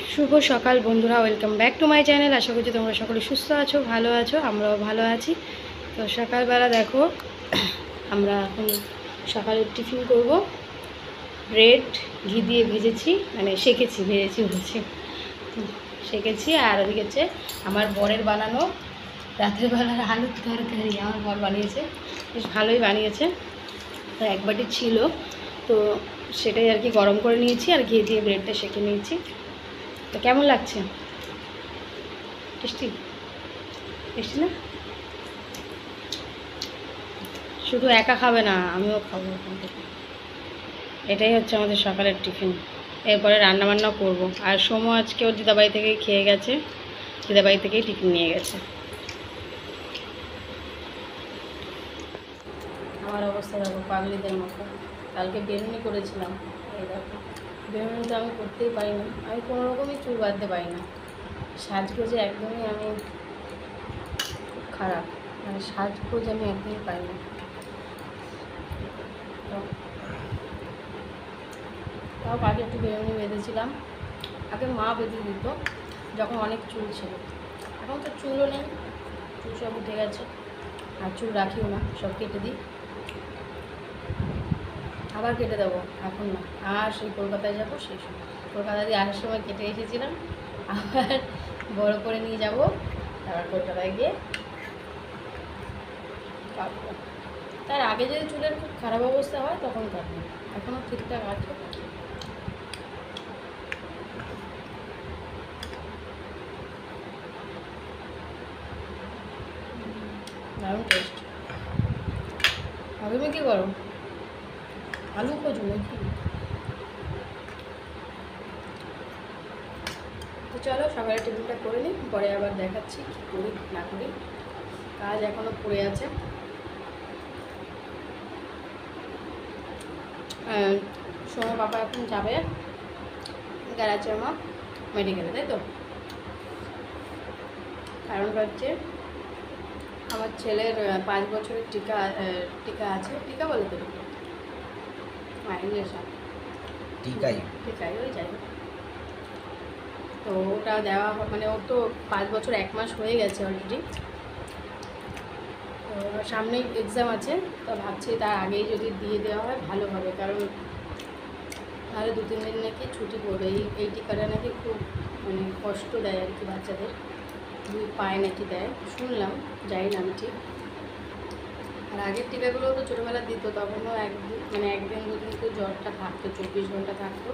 শুভ সকাল বন্ধুরা, welcome back to my channel. আশা করছি তোমরা সকলে সুস্থ আছো, ভালো আছো, আমরাও ভালো আছি। তো সকালবেলা দেখো আমরা এখন সকালের টিফিন করব। ব্রেড ঘি দিয়ে ভেজেছি, মানে সেঁকেছি, ভেজেছি বলছি, সেঁকেছি। আর ওদিকে হচ্ছে আমার বরের বানানো রাতের বেলার আলুর তরকারি, আমার বর বানিয়েছে, বেশ ভালোই বানিয়েছে। তো এক বাটি ছিল, তো সেটাই আর কি গরম করে নিয়েছি আর ঘি দিয়ে ব্রেডটা সেঁকে নিয়েছি। তো কেমন লাগছে? টেস্টি টেস্টি না? শুধু একা খাবে না, আমিও খাবো ওখান থেকে। এটাই হচ্ছে আমাদের সকালের টিফিন। এরপরে রান্নাবান্না করব। আর সোমো আজকে ওর দিদাবাড়ি থেকেই খেয়ে গেছে, দিদাবাড়ি থেকেই টিফিন নিয়ে গেছে। আমার অবস্থা দেখো পাগলিদের মতো। কালকে বেরুনি করেছিলাম, এই দেখো বেরুনি তো আমি করতেই পারি না, আমি কোনো রকমই চুল বাঁধতে পারি না। সাজগোজে একদমই আমি খুব খারাপ, মানে সাজগোজ আমি একদমই পারি না। তাও আগে একটু বেরুনি বেঁধেছিলাম, আগে মা বেঁধে দিত যখন অনেক চুল ছিল। এখন তো চুলও নেই, চুল সব উঠে গেছে, আর চুল রাখিও না, সব কেটে দিই। আবার কেটে দেবো, এখন না। আর সেই কলকাতায় যাবো, সেই সময় কলকাতা দিয়ে আসার সময় কেটে এসেছিলাম, আবার বড় করে নিয়ে যাব, তারপর কলকাতায় গিয়ে কাটবো। তার আগে যদি চুলের খুব খারাপ অবস্থা হয় তখন কাটবো, এখনও ঠিকঠাক আছে। দারুণ টেস্ট। তুমি কী করো? আলু খোঁজো নাকি? তো চলো সকালে টিফিনটা করে নিই, পরে আবার দেখাচ্ছি কী করি না করি। কাজ এখনও পড়ে আছে। সোমা বাবা এখন যাবে গ্যারাচরমা মেডিকেলে, তাই তো? কারণটা হচ্ছে আমার ছেলের 5 বছরের টিকা আছে, টিকা বলে তো ইঞ্জেকশন, টিকাই ওই যাই। তো ওটা দেওয়া মানে ওর তো 5 বছর 1 মাস হয়ে গেছে অলরেডি। তো সামনেই এক্সাম আছে, তো ভাবছি তার আগেই যদি দিয়ে দেওয়া হয় ভালো হবে, কারণ তাহলে 2-3 দিন নাকি ছুটি পড়বে। এই টিকাটা নাকি খুব মানে কষ্ট দেয় আর কি বাচ্চাদের, 2 পায়ে নাকি দেয় শুনলাম, যাই না আমি ঠিক। আর আগের টিকাগুলোও তো ছোটোবেলা দিত, তখনও মানে 1-2 দিন তো জ্বরটা থাকতো, 24 ঘন্টা থাকতো,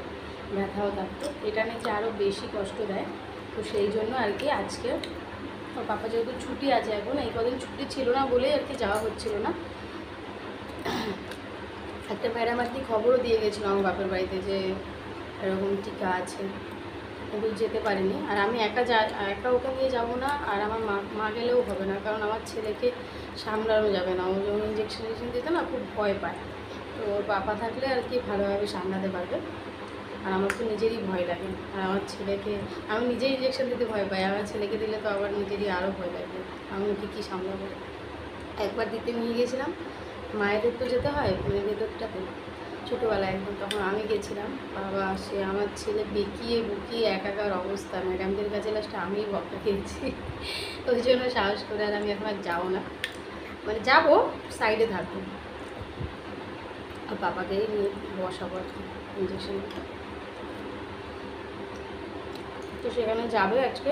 ব্যথাও থাকতো। এটা নাকি আরও বেশি কষ্ট দেয়। তো সেই জন্য আর কি আজকে ওর পাপা যেহেতু ছুটি আছে, এখন এই কদিন ছুটি ছিল না বলেই আর কি যাওয়া হচ্ছিল না। একটা ম্যাডাম আর কি খবরও দিয়ে গেছিলো আমার বাপের বাড়িতে যে এরকম টিকা আছে, কিন্তু যেতে পারিনি। আর আমি একা ওকে নিয়ে যাবো না, আর আমার মা গেলেও হবে না, কারণ আমার ছেলেকে সামলানো যাবে না। ও যখন ইঞ্জেকশন দিতে না খুব ভয় পায়, তো ওর বাবা থাকলে আর কি ভালোভাবে সামলাতে পারবে। আর আমার তো নিজেরই ভয় লাগে, আর আমার ছেলেকে আমি নিজেই ইঞ্জেকশন দিতে ভয় পাই, আমার ছেলেকে দিলে তো আবার নিজেরই আরও ভয় লাগবে, আমি ওকে কী সামলাবো। একবার দিতে নিয়ে গেছিলাম, মায়েদের তো যেতে হয় মানে ভেতরটাতে, ছোটোবেলায় একদম, তখন আমি গেছিলাম। বাবা সে আমার ছেলে বেঁকিয়ে বুকিয়ে একাকার অবস্থা, ম্যাডামদের কাছে লাস্টে আমিই বকা খেয়েছি। ওই জন্য সাহস করে আর আমি এখন আর যাবো না, মানে যাবো সাইডে থাকবো, আর বাবাকেই নিয়ে বসাবো আর কি ইঞ্জেকশন। তো সেখানে যাবে আজকে,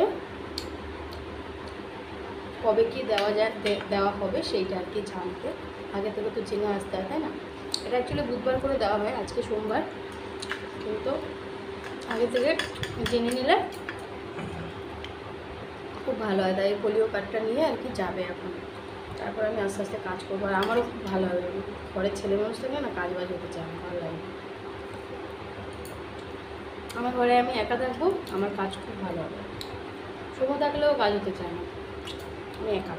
কবে কি দেওয়া হবে সেইটা আর কি জানতে, আগে থেকে তো জেনে আসতে হয়, তাই না? এটা অ্যাকচুয়ালি বুধবার করে দেওয়া হয়, আজকে সোমবার, কিন্তু আগে থেকে জেনে নিলে খুব ভালো হয়। তাই পোলিও কার্ডটা নিয়ে আর কি যাবে এখন, তারপর আমি আস্তে আস্তে কাজ করবো। আর আমারও খুব ভালো হবে, ঘরের ছেলে মানুষ থেকে না কাজ বাজ হতে চায়, ভালো লাগে। আমার ঘরে আমি একা থাকবো, আমার কাজ খুব ভালো হবে। সময় থাকলেও কাজ হতে চায় না, আমি একা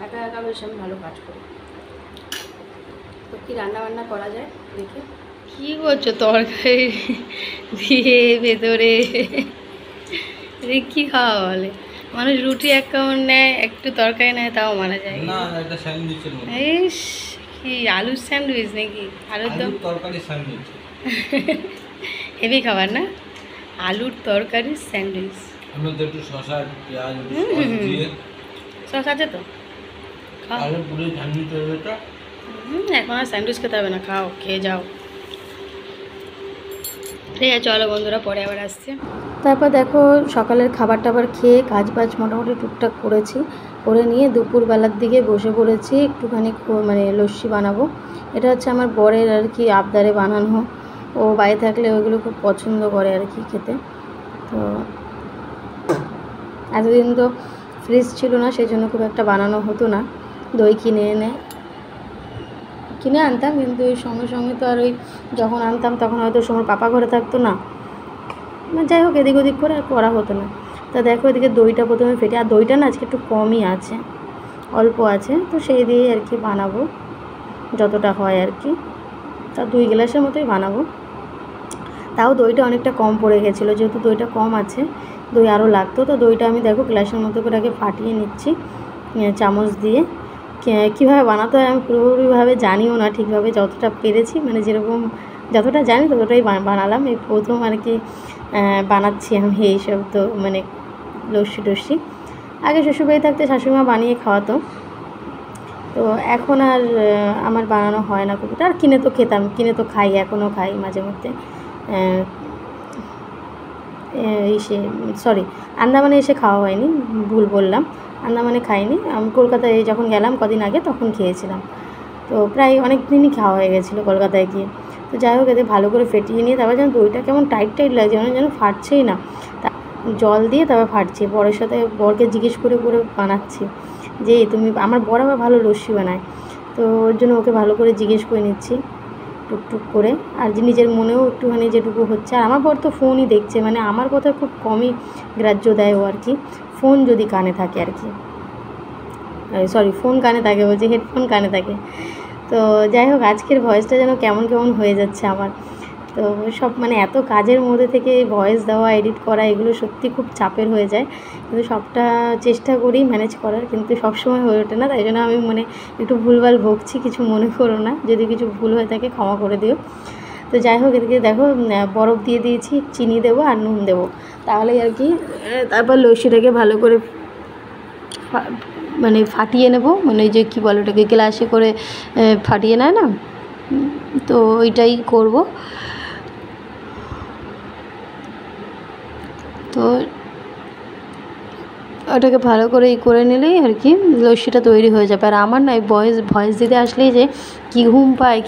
একা একা বেশ আমি ভালো কাজ করি। তো কী রান্নাবান্না করা যায় দেখি। কী করছো তরকারি দিয়ে ভেতরে? কী খাওয়া বলে মানুষ? রুটি এক কামড় নেয়, একটু তরকারি নেয়, তাও মারা যায়। ইস, কি আলুর স্যান্ডউইচ নাকি? আলুর দম তরকারি স্যান্ডউইচ। হেভি খাবার না? আলুর তরকারি স্যান্ডউইচ। আমি তো একটু শসা পেঁয়াজ সস দিয়ে সস আছে তো খাও। আলু পুরি স্যান্ডউইচ হবে এটা। এখন আর স্যান্ডউইচ খেতে হবে না, খাও, খেয়ে যাও। ঠিক আছে চলো বন্ধুরা, পরে আবার আসছে। তারপর দেখো সকালের খাবার টাবার খেয়ে কাজ বাজ মোটামুটি টুকটাক করেছি, করে নিয়ে দুপুরবেলার দিকে বসে পড়েছি একটুখানি মানে লস্যি বানাবো। এটা হচ্ছে আমার বরের আর কি আবদারে বানানো, ও বাইরে থাকলে ওইগুলো খুব পছন্দ করে আর কি খেতে। তো এতদিন তো ফ্রিজ ছিল না, সেই জন্য খুব একটা বানানো হতো না, দই কিনে আনতাম, কিন্তু ওই সঙ্গে সঙ্গে তো আর ওই যখন আনতাম তখন হয়তো সময় পাপা ঘরে থাকতো না, যাই হোক এদিক ওদিক করে আর করা হতো না। তা দেখো এদিকে দইটা প্রথমে ফেটে, আর দইটা না আজকে একটু কমই আছে, অল্প আছে, তো সেই দিয়েই আর কি বানাবো যতটা হয় আর কি। তা 2 গ্লাসের মতোই বানাবো, তাও দইটা অনেকটা কম পড়ে গেছিলো, যেহেতু দইটা কম আছে দই আরও লাগতো। তো দইটা আমি দেখো গ্লাসের মতো করে আগে ফাটিয়ে নিচ্ছি চামচ দিয়ে। কীভাবে বানাতে হয় আমি পুরোপুরিভাবে জানিও না ঠিকভাবে, যতটা পেরেছি মানে যেরকম যতটা জানি ততটাই বানালাম। এই প্রথম আর কি বানাচ্ছি আমি এইসব, তো মানে লস্যি টস্যি। আগে শ্বশুরবাড়ি থাকতে শাশুড়িমা বানিয়ে খাওয়াতো, তো এখন আর আমার বানানো হয় না খুব, আর কিনে তো খেতাম, কিনে তো খাই, এখনও খাই মাঝে মধ্যে। আন্দামানে এসে খাওয়া হয়নি, ভুল বললাম, আন্দামানে খাইনি, আমি কলকাতায় যখন গেলাম কদিন আগে তখন খেয়েছিলাম, তো প্রায় অনেক দিনই খাওয়া হয়ে গেছিলো কলকাতায় গিয়ে। তো যাই হোক এতে ভালো করে ফেটিয়ে নিয়ে তারপর যেন দইটা কেমন টাইট টাইট লাগছে, যেন ফাটছেই না, জল দিয়ে তারপর ফাটছে। বরের সাথে বরকে জিজ্ঞেস করে করে বানাচ্ছি যে তুমি, আমার বর আবার ভালো লস্যি বানায়, তো ওর জন্য ওকে ভালো করে জিজ্ঞেস করে নিচ্ছি টুকটুক করে, আর নিজের মনেও একটুখানি যেটুকু হচ্ছে। আর আমার বর তো ফোনই দেখছে, মানে আমার কথা খুব কমই গ্রাহ্য দেয় ও আর কি, ফোন যদি কানে থাকে আর কি, সরি ফোন কানে থাকে বলছে, হেডফোন কানে থাকে। তো যাই হোক আজকের ভয়েসটা যেন কেমন কেমন হয়ে যাচ্ছে আমার, তো সব মানে এত কাজের মধ্যে থেকে ভয়েস দেওয়া, এডিট করা, এগুলো সত্যি খুব চাপের হয়ে যায়, কিন্তু সবটা চেষ্টা করি ম্যানেজ করার, কিন্তু সবসময় হয়ে ওঠে না, তাই জন্য আমি মানে একটু ভুলভাল ভুগছি, কিছু মনে করো না, যদি কিছু ভুল হয়ে থাকে ক্ষমা করে দিও। তো যাই হোক এদিকে দেখো বরফ দিয়ে দিয়েছি, চিনি দেবো আর নুন দেবো, তাহলেই আর কি। তারপর লস্যিটাকে ভালো করে মানে ফাটিয়ে নেব, মানে ওই যে কী বলে ওটাকে গ্লাসে করে ফাটিয়ে নেয় না, তো ওইটাই করব। তো ওটাকে ভালো করে করে নিলেই আর কি লস্যিটা তৈরি হয়ে যাবে। আর আমার না ভয়েস দিতে আসলেই যে কী ঘুম পায়,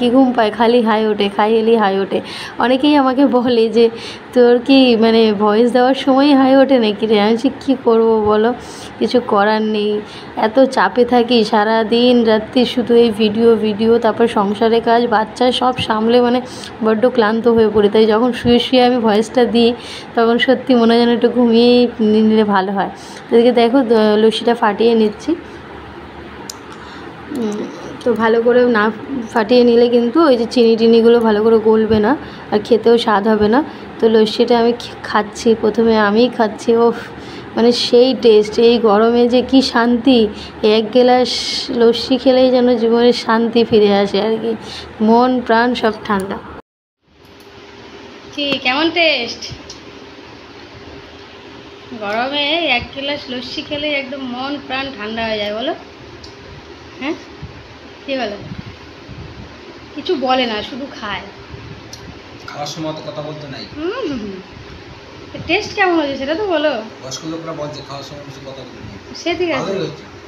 খালি হাই ওঠে, খাইলেই হাই ওঠে। অনেকেই আমাকে বলে যে তোর কি মানে ভয়েস দেওয়ার সময় হাই ওঠে নাকি রে? আমি বলছি কী করবো বলো, কিছু করার নেই, এত চাপে থাকি, সারা দিন রাত্রি শুধু এই ভিডিও, তারপর সংসারের কাজ, বাচ্চা সব সামলে মানে বড্ড ক্লান্ত হয়ে পড়ি। তাই যখন শুয়ে আমি ভয়েসটা দিই তখন সত্যি মনে হয় যেন একটু ঘুমিয়েই নিলে ভালো হয়। এদিকে দেখো লস্যিটা ফাটিয়ে নিচ্ছি, তো ভালো করে না ফাটিয়ে নিলে কিন্তু ওই যে চিনিগুলো ভালো করে গলবে না, আর খেতেও স্বাদ হবে না। তো লস্যিটা আমি খাচ্ছি, প্রথমে আমিই খাচ্ছি, ও মানে সেই টেস্ট, এই গরমে যে কি শান্তি, 1 গ্লাস লস্যি খেলেই যেন জীবনের শান্তি ফিরে আসে আর কি, মন প্রাণ সব ঠান্ডা। কি কেমন টেস্ট? গরমে 1 গ্লাস লস্যি খেলেই একদম মন প্রাণ ঠান্ডা হয়ে যায়, বলো? হ্যাঁ কি বলো? কিছু বলে না, শুধু খায়, খাওয়ার সময় তো কথা বলতে নাই। টেস্ট কেমন হয়েছে সেটা তো বলো। বয়স্ক লোকরা বলছে খাওয়ার সময় কিছু কথা বলতে নেই, সে ঠিক আছে,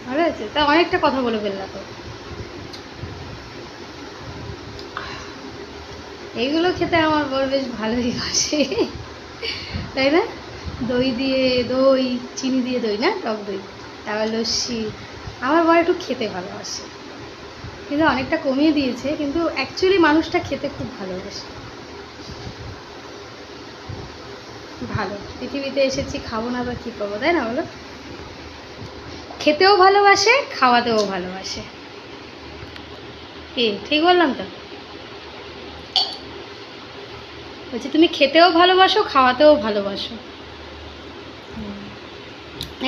ভালো আছে, তা অনেকটা কথা বলে ফেললা তো। এইগুলো খেতে আমার বর বেশ ভালোই বাসে, তাই না? দই চিনি দিয়ে দই, না টক দই, তারপর লস্যি, আমার বর একটু খেতে ভালোবাসে, কিন্তু অনেকটা কমিয়ে দিয়েছে, কিন্তু অ্যাকচুয়ালি মানুষটা খেতে খুব ভালোবাসে। ভালো, পৃথিবীতে এসেছি, খাবো না বা কী করবো, তাই না বলো? খেতেও ভালোবাসে, খাওয়াতেও ভালোবাসে, কি ঠিক বললাম তো? বলছি তুমি খেতেও ভালোবাসো, খাওয়াতেও ভালোবাসো,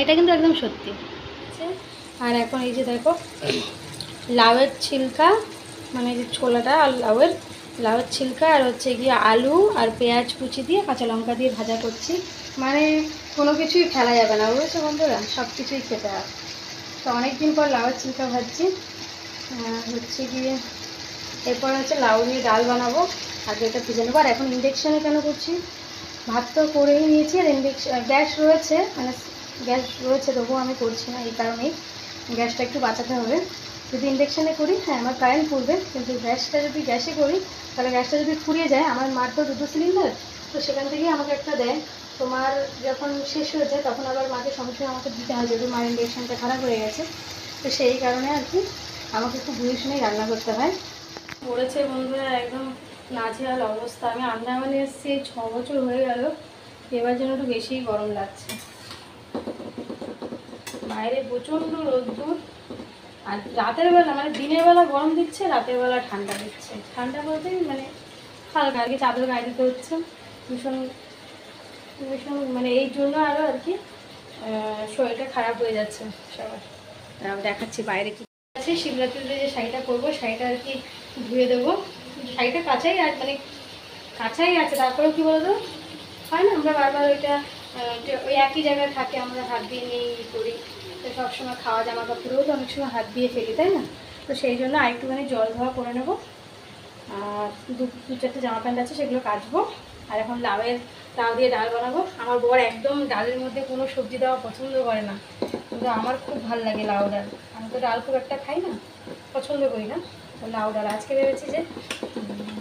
এটা কিন্তু একদম সত্যি। আর এখন এই যে দেখো লাউয়ের ছিলকা, মানে যে ছোলাটা আর লাউয়ের লাউয়ের ছিলকা আর হচ্ছে গিয়ে আলু আর পেঁয়াজ কুচি দিয়ে কাঁচা লঙ্কা দিয়ে ভাজা করছি। মানে কোনো কিছুই ফেলা যাবে না, বুঝেছো বন্ধুরা, সব কিছুই খেতে হয়। তো অনেকদিন পর লাউয়ের ছিলকা ভাজছি। হচ্ছে গিয়ে এরপর হচ্ছে লাউ দিয়ে ডাল বানাবো, আগে এটা ভেজে নেবো। আর এখন ইন্ডাকশানে কেন করছি, ভাত তো করেই নিয়েছি, আর গ্যাস রয়েছে, মানে গ্যাস রয়েছে, তবুও আমি করছি না এই কারণেই, গ্যাসটা একটু বাঁচাতে হবে। যদি ইন্ডাকশানে করি, হ্যাঁ আমার কারেন্ট পুড়বে, কিন্তু গ্যাসটা যদি গ্যাসে করি তাহলে গ্যাসটা যদি ফুরিয়ে যায়, আমার মার তো 2 সিলিন্ডার, তো সেখান থেকেই আমাকে একটা দেয়। তো মার যখন শেষ হয়ে যায় তখন আবার মাকে সঙ্গে সঙ্গে আমাকে দিতে হয়, যেহেতু মার ইন্ডাকশানটা খারাপ হয়ে গেছে। তো সেই কারণে আর কি আমাকে একটু বুঝে শুনেই রান্না করতে হয়। পড়েছে বন্ধুরা একদম নাজেহাল অবস্থা। আমি আন্দামানে এসেছি 6 বছর হয়ে গেল, এবার যেন একটু বেশিই গরম লাগছে। বাইরে প্রচণ্ড রোদ্দুর, আর রাতের বেলা মানে দিনের বেলা গরম দিচ্ছে, রাতের বেলা ঠান্ডা দিচ্ছে। ঠান্ডা বলতে মানে হালকা আর কি, চাদর গায়ে দিতে হচ্ছে। ভীষণ ভীষণ মানে এই জন্য আরও আর কি শরীরটা খারাপ হয়ে যাচ্ছে সবার। দেখাচ্ছি বাইরে কি আছে। শিবরাত্রিতে যে শাড়িটা পরবো, শাড়িটা আর কি ধুয়ে দেবো। শাড়িটা কাঁচাই আর মানে কাঁচাই আছে, তারপরেও কী বলতো হয় না, আমরা বারবার ওইটা ওই একই জায়গায় থাকে, আমরা হাত দিয়ে নিয়ে করি। তো সবসময় খাওয়া জামা কাপড়েও তো অনেক সময় হাত দিয়ে ফেলি, তাই না? তো সেই জন্য আরেকটুখানি জল ধোয়া করে নেবো। আর দু চারটে জামা প্যান্ট আছে, সেগুলো কাচবো। আর এখন লাউ দিয়ে ডাল বানাবো। আমার বর একদম ডালের মধ্যে কোনো সবজি দেওয়া পছন্দ করে না, কিন্তু আমার খুব ভালো লাগে লাউ ডাল। আমি তো ডাল খুব একটা খাই না, পছন্দ করি না। তো লাউ ডাল আজকে ভেবেছি যে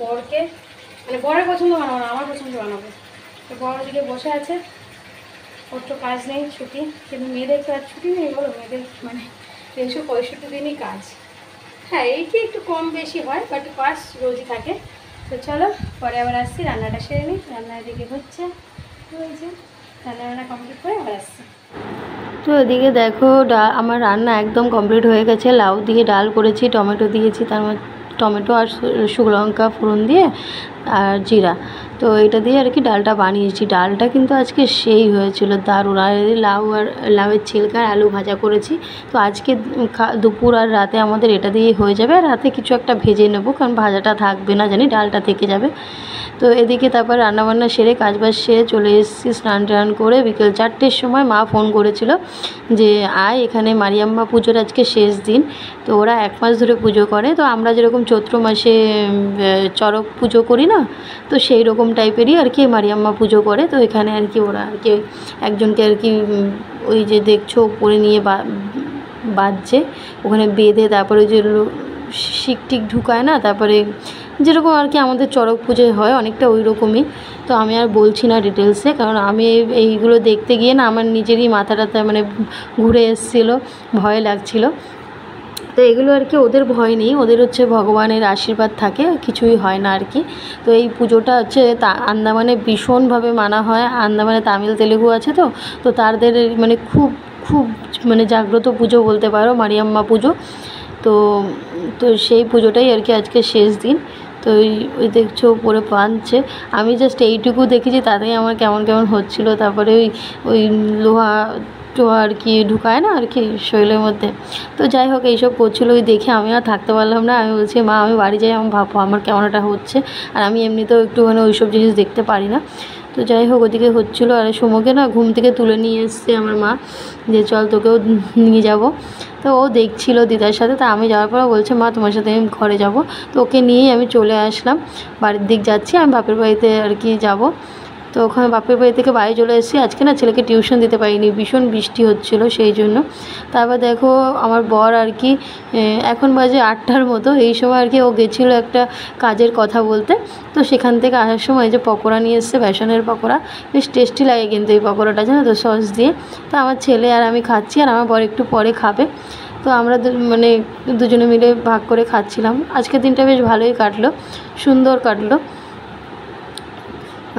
বরকে মানে বরের পছন্দ বানাবো না, আমার পছন্দ বানাবো। তো বর দিকে বসে আছে, ওর তো কাজ নেই, ছুটি। কিন্তু মেয়েদের তো আর ছুটি নেই বলো, মেয়েদের মানে 365 দিনই কাজ। হ্যাঁ এইটি একটু কম বেশি হয়, বাট কাজ রোজই থাকে। তো চলো পরে আবার আসছি, রান্নাটা সেরে নিই। রান্নার দিকে হচ্ছে রয়েছে, রান্না কমপ্লিট করে আবার আসছি। তো এদিকে দেখো আমার রান্না একদম কমপ্লিট হয়ে গেছে। লাউ দিয়ে ডাল করেছি, টমেটো দিয়েছি, তার মধ্যে টমেটো আর শুকনো লঙ্কা ফোড়ন দিয়ে আর জিরা, তো এটা দিয়ে আর কি ডালটা বানিয়েছি। ডালটা কিন্তু আজকে সেই হয়েছিল, দারুণ। আর লাউয়ের ছিলকা আর আলু ভাজা করেছি। তো আজকে দুপুর আর রাতে আমাদের এটা দিয়ে হয়ে যাবে। আর রাতে কিছু একটা ভেজে নেবো, কারণ ভাজাটা থাকবে না জানি, ডালটা থেকে যাবে। তো এদিকে তারপর রান্নাবান্না সেরে কাজবাজ সেরে চলে এসেছি স্নান টান করে। বিকেল 4টের সময় মা ফোন করেছিল যে আয় এখানে, মারিয়াম্মা পুজোর আজকে শেষ দিন। তো ওরা 1 মাস ধরে পুজো করে। তো আমরা যেরকম চৈত্র মাসে চড়ক পুজো করি না, তো সেই রকম টাইপেরই আর কি মারিয়াম্মা পুজো করে। তো এখানে আর কি ওরা আর কি একজনকে আর কি ওই যে দেখছো উপরে নিয়ে বাজছে, ওখানে বেঁধে তারপরে যে শিক টিক ঢুকায় না, তারপরে যেরকম আর কি আমাদের চড়ক পুজোয় হয় অনেকটা ওই রকমই। তো আমি আর বলছি না ডিটেলসে, কারণ আমি এইগুলো দেখতে গিয়ে না আমার নিজেরই মাথাটা মানে ঘুরে এসেছিলো, ভয় লাগছিলো। তো এগুলো আর কি ওদের ভয় নেই, ওদের হচ্ছে ভগবানের আশীর্বাদ থাকে, কিছুই হয় না আর কি। তো এই পুজোটা হচ্ছে আন্দামানে ভীষণভাবে মানা হয়। আন্দামানে তামিল তেলেগু আছে, তো তাদের মানে খুব খুব মানে জাগ্রত পুজো বলতে পারো, মারিয়াম্মা পুজো। তো তো সেই পুজোটাই আর কি আজকে শেষ দিন। তো ওই দেখছো উপরে বাঁধছে, আমি জাস্ট এইটুকু দেখেছি, তাতেই আমার কেমন কেমন হচ্ছিলো। তারপরে ওই লোহা আর কি ঢুকায় না আর কি শরীরের মধ্যে। তো যাই হোক এইসব করছিলো, ওই দেখে আমি আর থাকতে পারলাম না। আমি বলছি মা আমি বাড়ি যাই, আমি ভাববো আমার কেমন একটা হচ্ছে। আর আমি এমনিতেও একটুখানি ওইসব জিনিস দেখতে পারি না। তো যাই হোক ওদিকে হচ্ছিলো। আর সুমোকে না ঘুম থেকে তুলে নিয়ে এসছে আমার মা, যে চল তোকেও নিয়ে যাব। তো ও দেখছিল দিদার সাথে। তা আমি যাওয়ার পর বলছে মা তোমার সাথে আমি ঘরে যাব। তো ওকে নিয়েই আমি চলে আসলাম, বাড়ির দিক যাচ্ছি। আমি বাপের বাড়িতে আর কি যাব। তো ওখানে বাপের বাড়ি থেকে বাড়ি চলে এসেছি। আজকে না ছেলেকে টিউশন দিতে পারিনি, ভীষণ বৃষ্টি হচ্ছিলো সেই জন্য। তারপর দেখো আমার বর আর কি এখন বাজে 8টার মতো, এই সময় আর কি ও গেছিলো একটা কাজের কথা বলতে। তো সেখান থেকে আসার সময় যে পকোড়া নিয়ে এসছে, বেসনের পকোড়া, বেশ টেস্টি লাগে কিন্তু এই পকোড়াটা, জানো তো, সস দিয়ে। তো আমার ছেলে আর আমি খাচ্ছি, আর আমার বর একটু পরে খাবে। তো আমরা মানে দুজনে মিলে ভাগ করে খাচ্ছিলাম। আজকের দিনটা বেশ ভালোই কাটলো, সুন্দর কাটলো।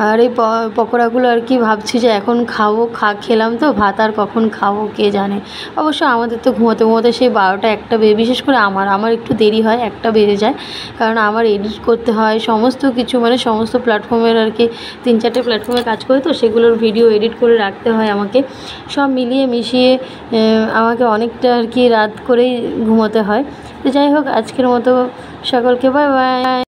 আর এই পকোড়াগুলো আর কি ভাবছি যে এখন খাবো, খেলাম তো ভাত, আর কখন খাবো কে জানে। অবশ্য আমাদের তো ঘুমোতে ঘুমোতে সেই 12টা 1টা বিশেষ করে আমার একটু দেরি হয়, 1টা বেজে যায়। কারণ আমার এডিট করতে হয় সমস্ত কিছু, মানে সমস্ত প্ল্যাটফর্মের আর কি 3-4টে প্ল্যাটফর্মে কাজ করি, তো সেগুলোর ভিডিও এডিট করে রাখতে হয় আমাকে। সব মিলিয়ে মিশিয়ে আমাকে অনেকটা আর কি রাত করেই ঘুমোতে হয়। তো যাই হোক আজকের মতো সকলকে বাই বাই।